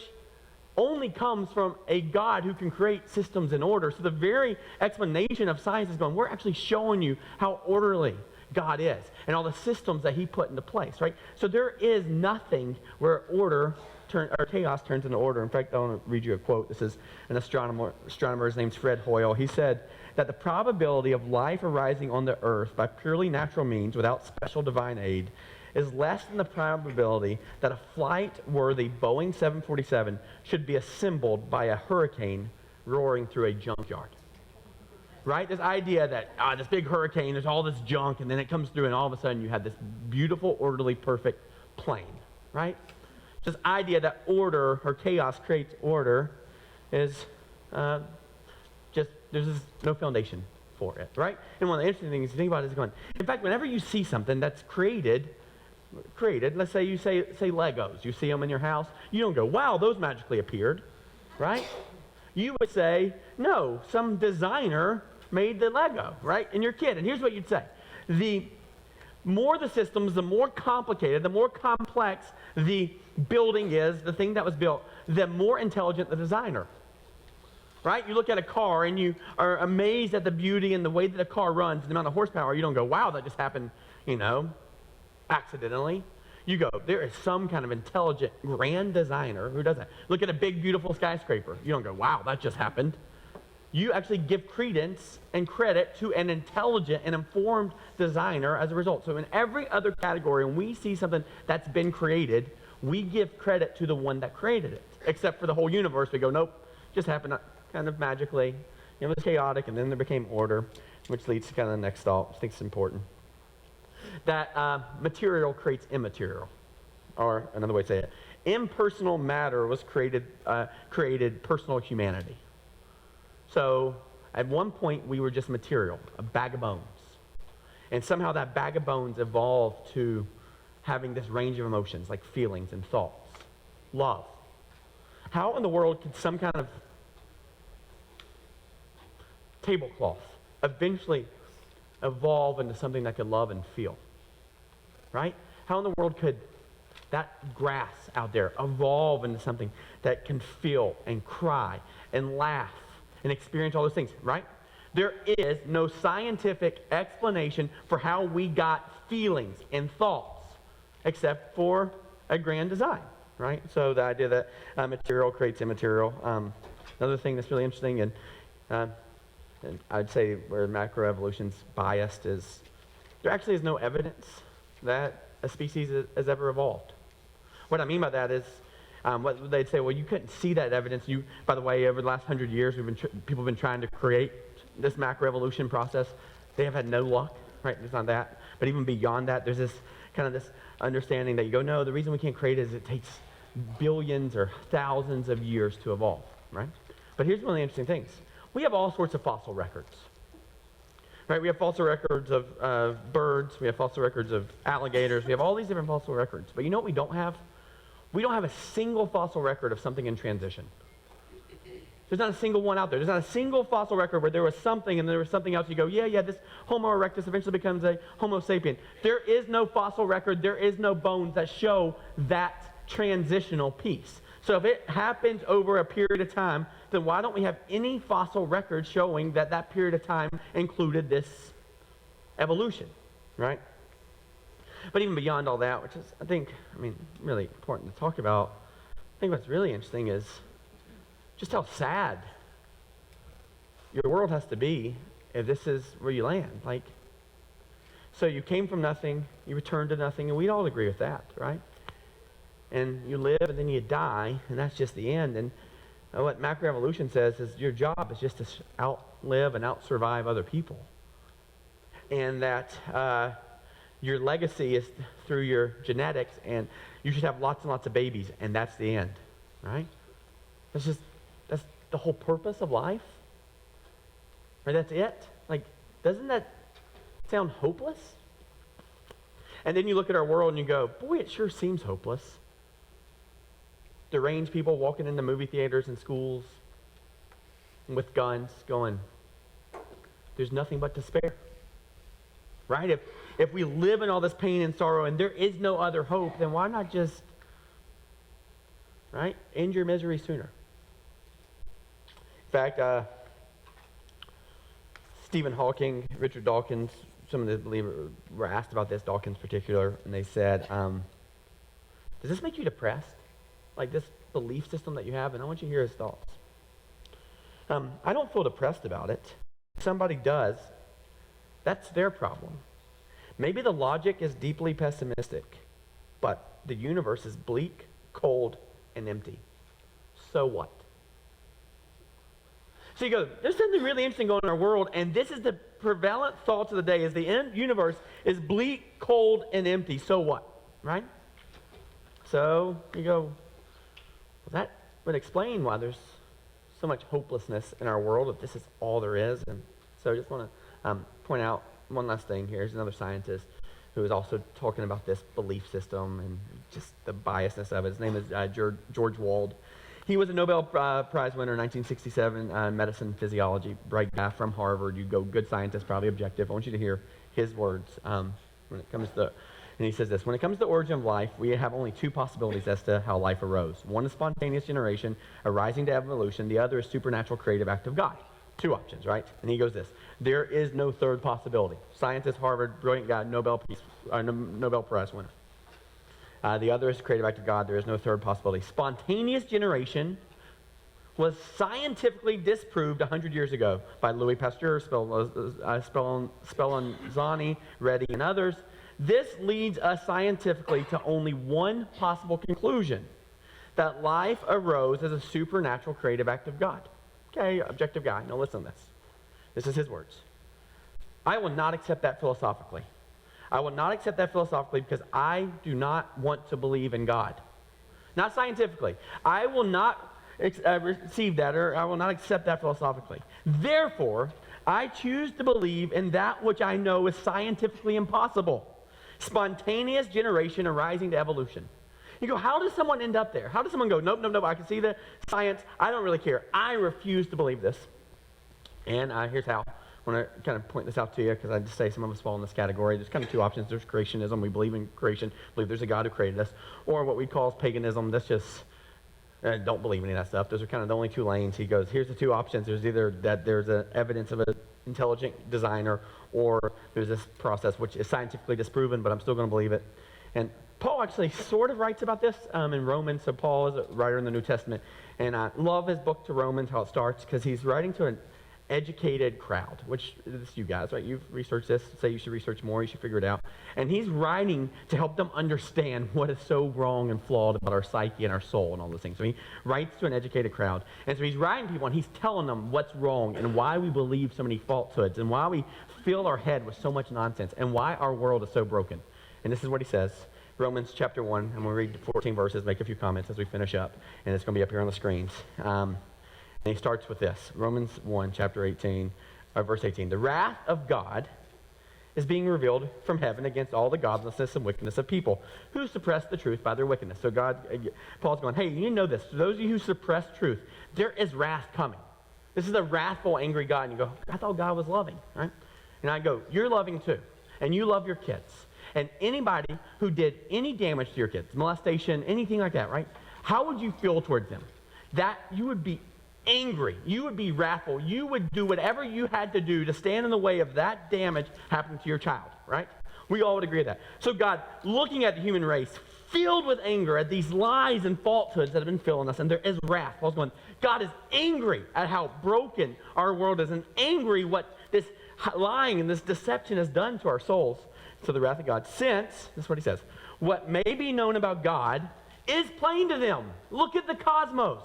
only comes from a God who can create systems in order. So the very explanation of science is going, we're actually showing you how orderly God is and all the systems that he put into place, right? So there is nothing where chaos turns into order. In fact, I want to read you a quote. This is an astronomer. His name's Fred Hoyle. He said that the probability of life arising on the earth by purely natural means without special divine aid is less than the probability that a flight-worthy Boeing 747 should be assembled by a hurricane roaring through a junkyard. Right? This idea that this big hurricane, there's all this junk, and then it comes through, and all of a sudden you have this beautiful, orderly, perfect plane. Right? This idea that order or chaos creates order is there's just no foundation for it. Right? And one of the interesting things to think about is going, in fact, whenever you see something that's created, let's say you say Legos, you see them in your house, you don't go, wow, those magically appeared. Right? You would say, no, some designer made the Lego, right? And you're a kid. And here's what you'd say. The more the systems, the more complicated, the more complex the building is, the thing that was built, the more intelligent the designer. Right? You look at a car and you are amazed at the beauty and the way that the car runs, the amount of horsepower. You don't go, wow, that just happened, accidentally. You go, there is some kind of intelligent, grand designer who does that. Look at a big, beautiful skyscraper. You don't go, wow, that just happened. You actually give credence and credit to an intelligent and informed designer as a result. So in every other category, when we see something that's been created, we give credit to the one that created it. Except for the whole universe, we go, nope, just happened kind of magically. It was chaotic, and then there became order, which leads to kind of the next thought. I think it's important. That material creates immaterial, or another way to say it, impersonal matter was created personal humanity. So at one point we were just material, a bag of bones, and somehow that bag of bones evolved to having this range of emotions like feelings and thoughts, love. How in the world could some kind of tablecloth eventually evolve into something that could love and feel? Right? How in the world could that grass out there evolve into something that can feel and cry and laugh and experience all those things? Right? There is no scientific explanation for how we got feelings and thoughts except for a grand design. Right? So the idea that material creates immaterial. Another thing that's really interesting, and I'd say where macroevolution's biased, is there actually is no evidence that a species has ever evolved. What I mean by that is, what they'd say, well, you couldn't see that evidence. By the way, over the last 100 years, people have been trying to create this macroevolution process. They have had no luck, right? It's not that. But even beyond that, there's this kind of this understanding that you go, no, the reason we can't create it is it takes billions or thousands of years to evolve, right? But here's one of the interesting things. We have all sorts of fossil records. Right? We have fossil records of birds. We have fossil records of alligators. We have all these different fossil records. But you know what we don't have? We don't have a single fossil record of something in transition. There's not a single one out there. There's not a single fossil record where there was something and there was something else. You go, yeah, this Homo erectus eventually becomes a Homo sapien. There is no fossil record. There is no bones that show that transitional piece. So if it happens over a period of time, then why don't we have any fossil record showing that that period of time included this evolution, right? But even beyond all that, which is, I think, really important to talk about, I think what's really interesting is just how sad your world has to be if this is where you land. So you came from nothing, you returned to nothing, and we'd all agree with that, right? And you live and then you die, and that's just the end. And what macroevolution says is your job is just to outlive and outsurvive other people. And that your legacy is through your genetics, and you should have lots and lots of babies, and that's the end, right? That's the whole purpose of life. Right? That's it. Doesn't that sound hopeless? And then you look at our world and you go, boy, it sure seems hopeless. Deranged people walking into movie theaters and schools with guns going, there's nothing but despair. Right? If we live in all this pain and sorrow and there is no other hope, then why not just, right, end your misery sooner? In fact, Stephen Hawking, Richard Dawkins, some of the believers were asked about this, Dawkins in particular, and they said, does this make you depressed? Like this belief system that you have? And I want you to hear his thoughts. I don't feel depressed about it. If somebody does, that's their problem. Maybe the logic is deeply pessimistic, but the universe is bleak, cold, and empty. So what? So you go, there's something really interesting going on in our world, and this is the prevalent thoughts of the day, is the universe is bleak, cold, and empty. So what? Right? So you go, well, that would explain why there's so much hopelessness in our world if this is all there is. And so I just want to point out one last thing here. Here's another scientist who is also talking about this belief system and just the biasness of it. His name is George Wald. He was a Nobel Prize winner in 1967, medicine, physiology, bright guy from Harvard. You go, good scientist, probably objective. I want you to hear his words when it comes to, and he says this, when it comes to the origin of life, we have only two possibilities as to how life arose. One is spontaneous generation, arising to evolution. The other is supernatural creative act of God. Two options, right? And he goes this, there is no third possibility. Scientist, Harvard, brilliant guy, Nobel Prize winner. The other is creative act of God. There is no third possibility. Spontaneous generation was scientifically disproved 100 years ago by Louis Pasteur, Spallanzani, Reddy, and others. This leads us scientifically to only one possible conclusion, that life arose as a supernatural creative act of God. Okay, objective guy. Now listen to this. This is his words. I will not accept that philosophically. I will not accept that philosophically because I do not want to believe in God. Not scientifically. I will not receive that, or I will not accept that philosophically. Therefore, I choose to believe in that which I know is scientifically impossible. Spontaneous generation arising to evolution. You go, how does someone end up there? How does someone go, nope, I can see the science. I don't really care. I refuse to believe this. And here's how. I want to kind of point this out to you because I just say some of us fall in this category. There's kind of two options. There's creationism. We believe in creation, believe there's a God who created us. Or what we call paganism. That's just, don't believe any of that stuff. Those are kind of the only two lanes. He goes, here's the two options. There's either that there's evidence of an intelligent designer, or there's this process which is scientifically disproven, but I'm still going to believe it. And Paul actually sort of writes about this in Romans. So Paul is a writer in the New Testament. And I love his book to Romans, how it starts, because he's writing to an educated crowd, which is you guys, right? You've researched this, say you should research more, you should figure it out. And he's writing to help them understand what is so wrong and flawed about our psyche and our soul and all those things. So he writes to an educated crowd. And so he's writing to people and he's telling them what's wrong and why we believe so many falsehoods and why we fill our head with so much nonsense and why our world is so broken. And this is what he says. Romans chapter 1, I'm going to read 14 verses, make a few comments as we finish up. And it's going to be up here on the screens. And he starts with this, Romans 1, chapter 18, verse 18. The wrath of God is being revealed from heaven against all the godlessness and wickedness of people who suppress the truth by their wickedness. So Paul's going, hey, you need to know this. For those of you who suppress truth, there is wrath coming. This is a wrathful, angry God. And you go, I thought God was loving, right? And I go, you're loving too. And you love your kids. And anybody who did any damage to your kids, molestation, anything like that, right? How would you feel towards them? That you would be angry. You would be wrathful. You would do whatever you had to do to stand in the way of that damage happening to your child, right? We all would agree with that. So God, looking at the human race, filled with anger at these lies and falsehoods that have been filling us, and there is wrath. Paul's going, God is angry at how broken our world is and angry what this lying and this deception has done to our souls. To the wrath of God, since, this is what he says, what may be known about God is plain to them. Look at the cosmos.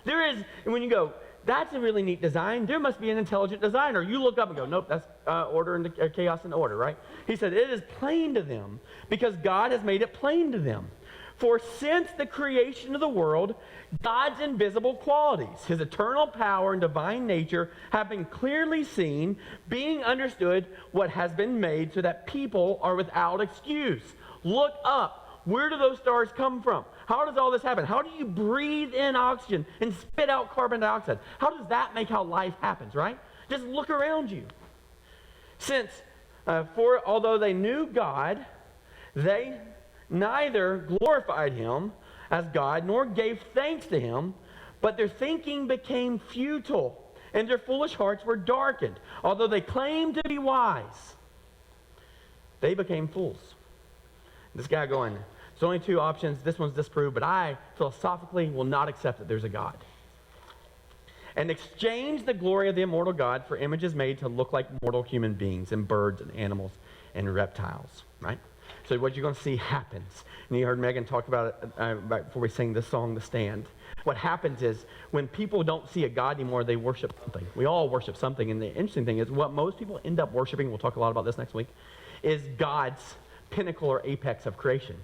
There is, and when you go, that's a really neat design, there must be an intelligent designer. You look up and go, nope, that's order and chaos and order, right? He said, it is plain to them because God has made it plain to them. For since the creation of the world, God's invisible qualities, his eternal power and divine nature have been clearly seen, being understood what has been made so that people are without excuse. Look up. Where do those stars come from? How does all this happen? How do you breathe in oxygen and spit out carbon dioxide? How does that make how life happens, right? Just look around you. Since, although they knew God, they neither glorified him as God nor gave thanks to him, but their thinking became futile and their foolish hearts were darkened. Although they claimed to be wise, They became fools. This guy going, there's only two options. This one's disproved, but I philosophically will not accept that there's a God. And exchange the glory of the immortal God for images made to look like mortal human beings and birds and animals and reptiles, right? So what you're going to see happens. And you heard Megan talk about it right before we sang this song, The Stand. What happens is when people don't see a God anymore, they worship something. We all worship something. And the interesting thing is what most people end up worshiping, we'll talk a lot about this next week, is God's pinnacle or apex of creation.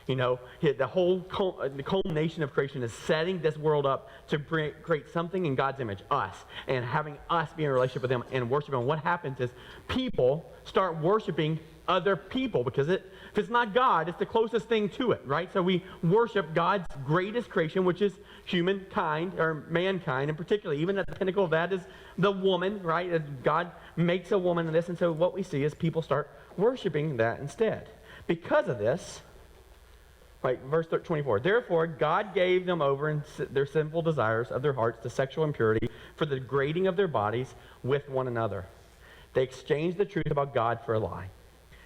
You know, the whole the culmination of creation is setting this world up to create something in God's image, us, and having us be in a relationship with Him and worship Him. What happens is people start worshiping other people because if it's not God, it's the closest thing to it, right? So we worship God's greatest creation, which is humankind, or mankind, and particularly even at the pinnacle of that is the woman, right? God makes a woman in this, and so what we see is people start worshiping that instead. Because of this, like verse 24, therefore God gave them over in their sinful desires of their hearts to sexual impurity for the degrading of their bodies with one another. They exchanged the truth about God for a lie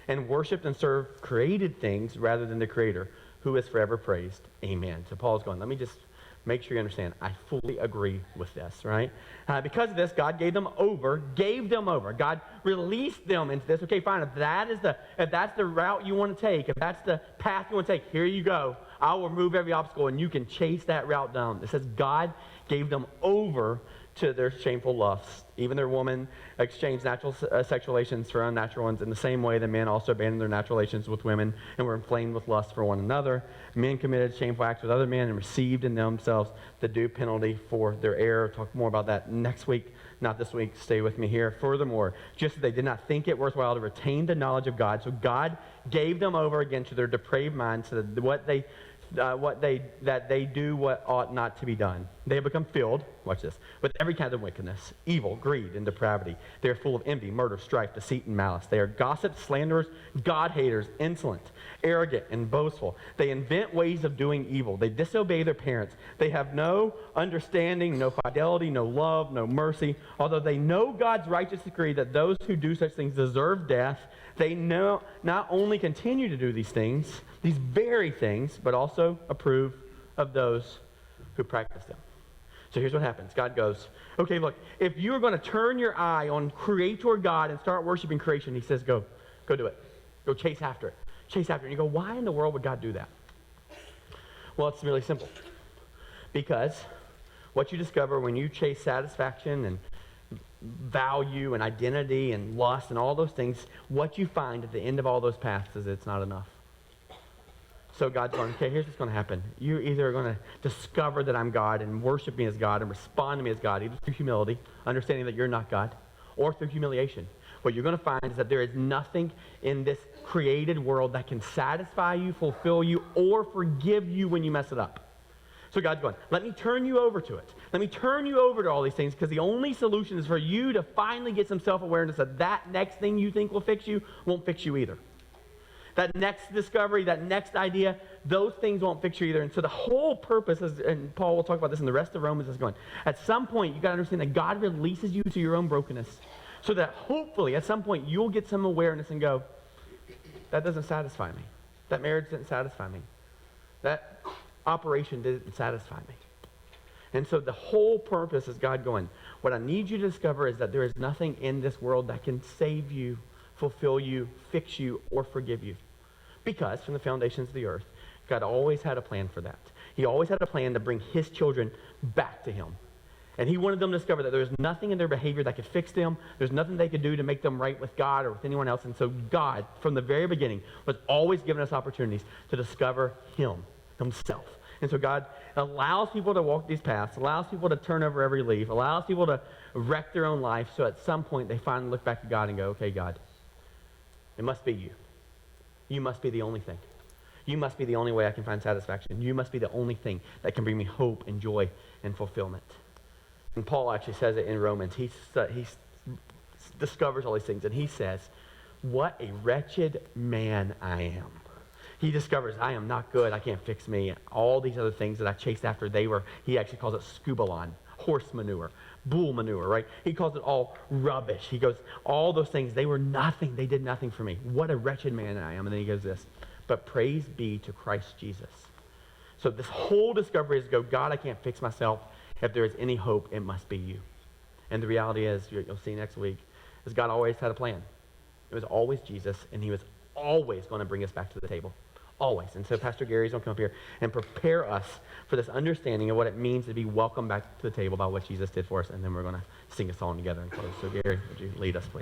and worshipped and served created things rather than the Creator, who is forever praised. Amen. So Paul's going, let me just make sure you understand. I fully agree with this, right? Because of this, God gave them over. God released them into this. Okay, fine. If that's the route you want to take, if that's the path you want to take, here you go. I will remove every obstacle, and you can chase that route down. It says God gave them over to their shameful lusts. Even their women exchanged natural sexual relations for unnatural ones. In the same way, the men also abandoned their natural relations with women and were inflamed with lust for one another. Men committed shameful acts with other men and received in themselves the due penalty for their error. Talk more about that next week, not this week. Stay with me here. Furthermore, just as they did not think it worthwhile to retain the knowledge of God, so God gave them over again to their depraved minds, so that they do what ought not to be done. They have become filled, watch this, with every kind of wickedness, evil, greed, and depravity. They are full of envy, murder, strife, deceit, and malice. They are gossips, slanderers, God-haters, insolent, arrogant, and boastful. They invent ways of doing evil. They disobey their parents. They have no understanding, no fidelity, no love, no mercy. Although they know God's righteous decree that those who do such things deserve death, they know not only continue to do these things, these very things, but also approve of those who practice them. So here's what happens. God goes, okay, look, if you are going to turn your eye on Creator God and start worshiping creation, He says, go do it. Go chase after it. Chase after it. And you go, why in the world would God do that? Well, it's really simple. Because what you discover when you chase satisfaction and value and identity and lust and all those things, what you find at the end of all those paths is it's not enough. So God's going, okay, here's what's going to happen. You're either going to discover that I'm God and worship me as God and respond to me as God, either through humility, understanding that you're not God, or through humiliation. What you're going to find is that there is nothing in this created world that can satisfy you, fulfill you, or forgive you when you mess it up. So God's going, let me turn you over to it. Let me turn you over to all these things, because the only solution is for you to finally get some self-awareness that next thing you think will fix you won't fix you either. That next discovery, that next idea, those things won't fix you either. And so the whole purpose is, and Paul will talk about this in the rest of Romans, is going, at some point, you got to understand that God releases you to your own brokenness, so that hopefully at some point you'll get some awareness and go, that doesn't satisfy me. That marriage didn't satisfy me. That operation didn't satisfy me. And so the whole purpose is God going, what I need you to discover is that there is nothing in this world that can save you, fulfill you, fix you, or forgive you. Because from the foundations of the earth, God always had a plan for that. He always had a plan to bring His children back to Him. And He wanted them to discover that there's nothing in their behavior that could fix them. There's nothing they could do to make them right with God or with anyone else. And so God, from the very beginning, was always giving us opportunities to discover Himself. And so God allows people to walk these paths, allows people to turn over every leaf, allows people to wreck their own life, so at some point they finally look back at God and go, okay, God, it must be you. You must be the only thing. You must be the only way I can find satisfaction. You must be the only thing that can bring me hope and joy and fulfillment. And Paul actually says it in Romans. He discovers all these things, and he says, what a wretched man I am. He discovers, I am not good. I can't fix me. All these other things that I chased after, he actually calls it scubalon, horse manure, bull manure, right? He calls it all rubbish. He goes, all those things, they were nothing. They did nothing for me. What a wretched man I am. And then he goes this, but praise be to Christ Jesus. So this whole discovery is go, God, I can't fix myself. If there is any hope, it must be you. And the reality is, you'll see next week, is God always had a plan. It was always Jesus, and he was always going to bring us back to the table. Always. And so Pastor Gary's going to come up here and prepare us for this understanding of what it means to be welcomed back to the table by what Jesus did for us. And then we're going to sing a song together and close. So Gary, would you lead us, please?